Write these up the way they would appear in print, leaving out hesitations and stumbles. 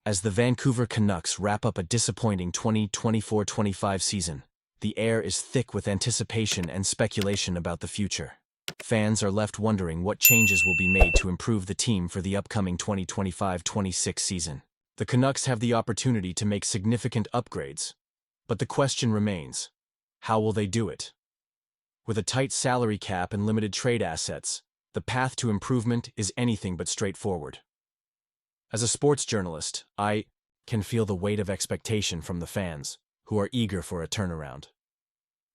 As the Vancouver Canucks wrap up a disappointing 2024-25 season, the air is thick with anticipation and speculation about the future. Fans are left wondering what changes will be made to improve the team for the upcoming 2025-26 season. The Canucks have the opportunity to make significant upgrades, but the question remains, how will they do it? With a tight salary cap and limited trade assets, the path to improvement is anything but straightforward. As a sports journalist, I can feel the weight of expectation from the fans, who are eager for a turnaround.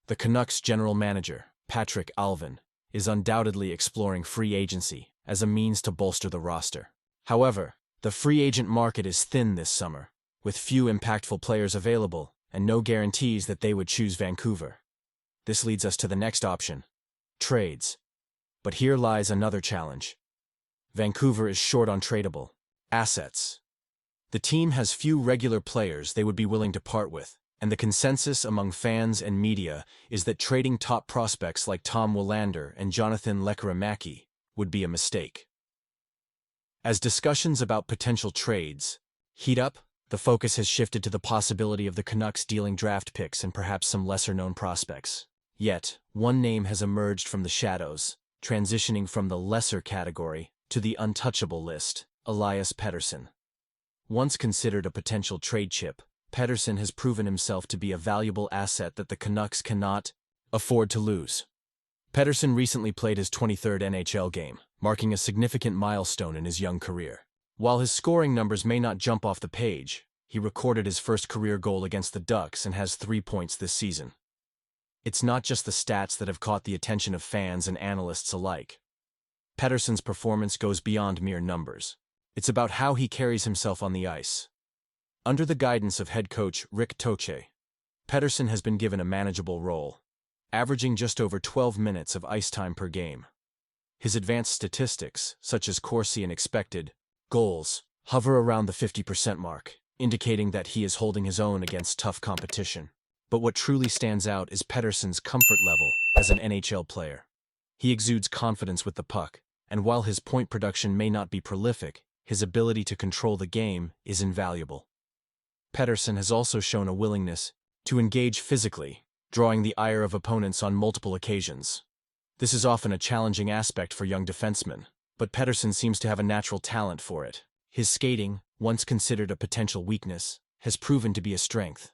The Canucks general manager, Patrik Allvin, is undoubtedly exploring free agency as a means to bolster the roster. However, the free agent market is thin this summer, with few impactful players available and no guarantees that they would choose Vancouver. This leads us to the next option, trades. But here lies another challenge. Vancouver is short on tradable assets. The team has few regular players they would be willing to part with, and the consensus among fans and media is that trading top prospects like Tom Willander and Jonathan Lekkerimaki would be a mistake. As discussions about potential trades heat up, the focus has shifted to the possibility of the Canucks dealing draft picks and perhaps some lesser-known prospects. Yet, one name has emerged from the shadows, transitioning from the lesser category to the untouchable list, Elias Pettersson. Once considered a potential trade chip, Pettersson has proven himself to be a valuable asset that the Canucks cannot afford to lose. Pettersson recently played his 23rd NHL game, marking a significant milestone in his young career. While his scoring numbers may not jump off the page, he recorded his first career goal against the Ducks and has 3 points this season. It's not just the stats that have caught the attention of fans and analysts alike. Pettersson's performance goes beyond mere numbers. It's about how he carries himself on the ice. Under the guidance of head coach Rick Toche, Pettersson has been given a manageable role, averaging just over 12 minutes of ice time per game. His advanced statistics, such as Corsi and expected goals, hover around the 50% mark, indicating that he is holding his own against tough competition. But what truly stands out is Pettersson's comfort level as an NHL player. He exudes confidence with the puck, and while his point production may not be prolific, his ability to control the game is invaluable. Pettersson has also shown a willingness to engage physically, drawing the ire of opponents on multiple occasions. This is often a challenging aspect for young defensemen, but Pettersson seems to have a natural talent for it. His skating, once considered a potential weakness, has proven to be a strength.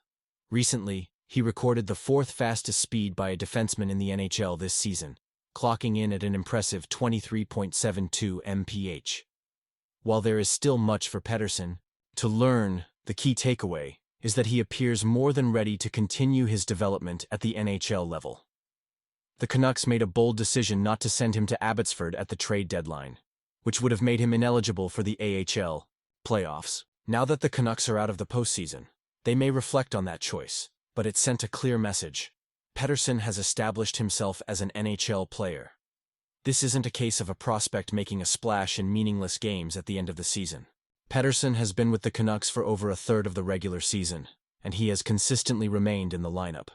Recently, he recorded the 4th fastest speed by a defenseman in the NHL this season, clocking in at an impressive 23.72 mph. While there is still much for Pettersson to learn, the key takeaway is that he appears more than ready to continue his development at the NHL level. The Canucks made a bold decision not to send him to Abbotsford at the trade deadline, which would have made him ineligible for the AHL playoffs. Now that the Canucks are out of the postseason, they may reflect on that choice, but it sent a clear message. Pettersson has established himself as an NHL player. This isn't a case of a prospect making a splash in meaningless games at the end of the season. Pettersson has been with the Canucks for over a third of the regular season, and he has consistently remained in the lineup.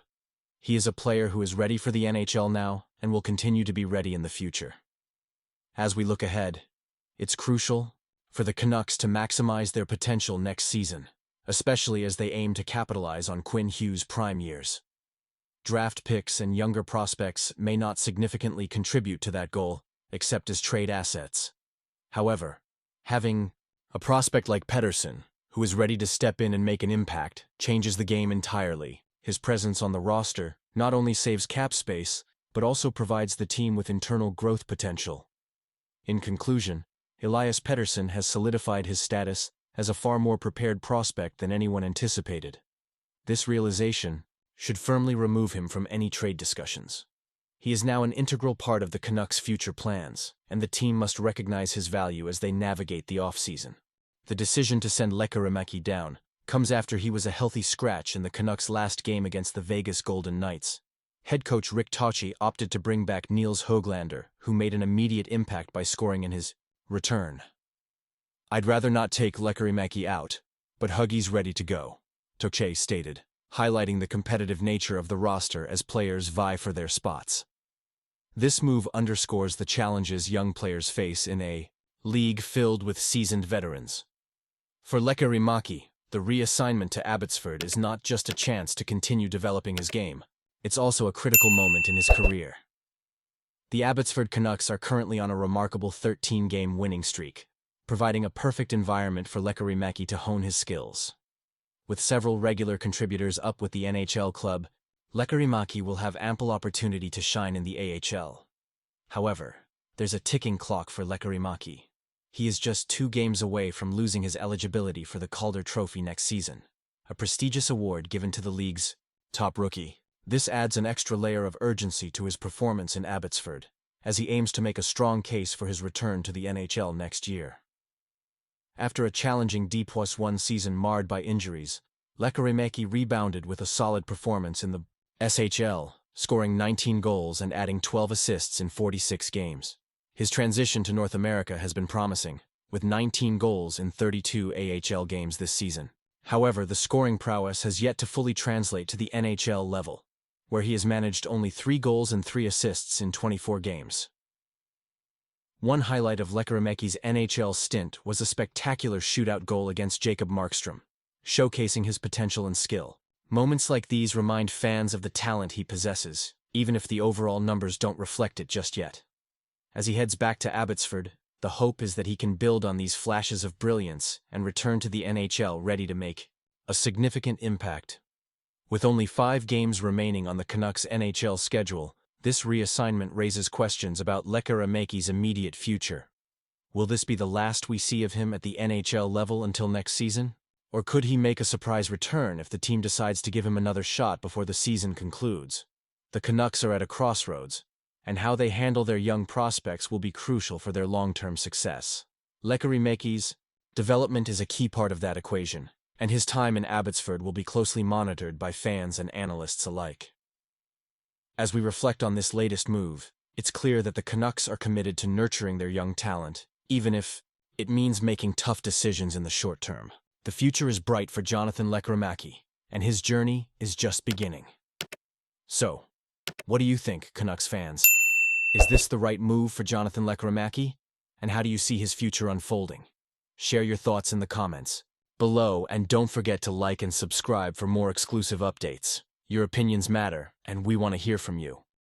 He is a player who is ready for the NHL now and will continue to be ready in the future. As we look ahead, it's crucial for the Canucks to maximize their potential next season, especially as they aim to capitalize on Quinn Hughes' prime years. Draft picks and younger prospects may not significantly contribute to that goal, except as trade assets. However, having a prospect like Pettersson, who is ready to step in and make an impact, changes the game entirely. His presence on the roster not only saves cap space, but also provides the team with internal growth potential. In conclusion, Elias Pettersson has solidified his status as a far more prepared prospect than anyone anticipated. This realization should firmly remove him from any trade discussions. He is now an integral part of the Canucks' future plans, and the team must recognize his value as they navigate the offseason. The decision to send Lekkerimaki down comes after he was a healthy scratch in the Canucks' last game against the Vegas Golden Knights. Head coach Rick Toche opted to bring back Nils Höglander, who made an immediate impact by scoring in his return. "I'd rather not take Lekkerimaki out, but Huggy's ready to go," Toche stated, highlighting the competitive nature of the roster as players vie for their spots. This move underscores the challenges young players face in a league filled with seasoned veterans. For Lekkerimaki, the reassignment to Abbotsford is not just a chance to continue developing his game, it's also a critical moment in his career. The Abbotsford Canucks are currently on a remarkable 13-game winning streak, providing a perfect environment for Lekkerimaki to hone his skills. With several regular contributors up with the NHL club, Lekkerimaki will have ample opportunity to shine in the AHL. However, there's a ticking clock for Lekkerimaki. He is just 2 games away from losing his eligibility for the Calder Trophy next season, a prestigious award given to the league's top rookie. This adds an extra layer of urgency to his performance in Abbotsford, as he aims to make a strong case for his return to the NHL next year. After a challenging D+1 season marred by injuries, Lekkerimaki rebounded with a solid performance in the SHL, scoring 19 goals and adding 12 assists in 46 games. His transition to North America has been promising, with 19 goals in 32 AHL games this season. However, the scoring prowess has yet to fully translate to the NHL level, where he has managed only 3 goals and 3 assists in 24 games. One highlight of Lekkerimaki's NHL stint was a spectacular shootout goal against Jacob Markstrom, showcasing his potential and skill. Moments like these remind fans of the talent he possesses, even if the overall numbers don't reflect it just yet. As he heads back to Abbotsford, the hope is that he can build on these flashes of brilliance and return to the NHL ready to make a significant impact. With only 5 games remaining on the Canucks' NHL schedule, this reassignment raises questions about Lekkerimaki's immediate future. Will this be the last we see of him at the NHL level until next season? Or could he make a surprise return if the team decides to give him another shot before the season concludes? The Canucks are at a crossroads, and how they handle their young prospects will be crucial for their long-term success. Lekkerimaki's development is a key part of that equation, and his time in Abbotsford will be closely monitored by fans and analysts alike. As we reflect on this latest move, it's clear that the Canucks are committed to nurturing their young talent, even if it means making tough decisions in the short term. The future is bright for Jonathan Lekkerimaki, and his journey is just beginning. So, what do you think, Canucks fans? Is this the right move for Jonathan Lekkerimaki? And how do you see his future unfolding? Share your thoughts in the comments below, and don't forget to like and subscribe for more exclusive updates. Your opinions matter, and we want to hear from you.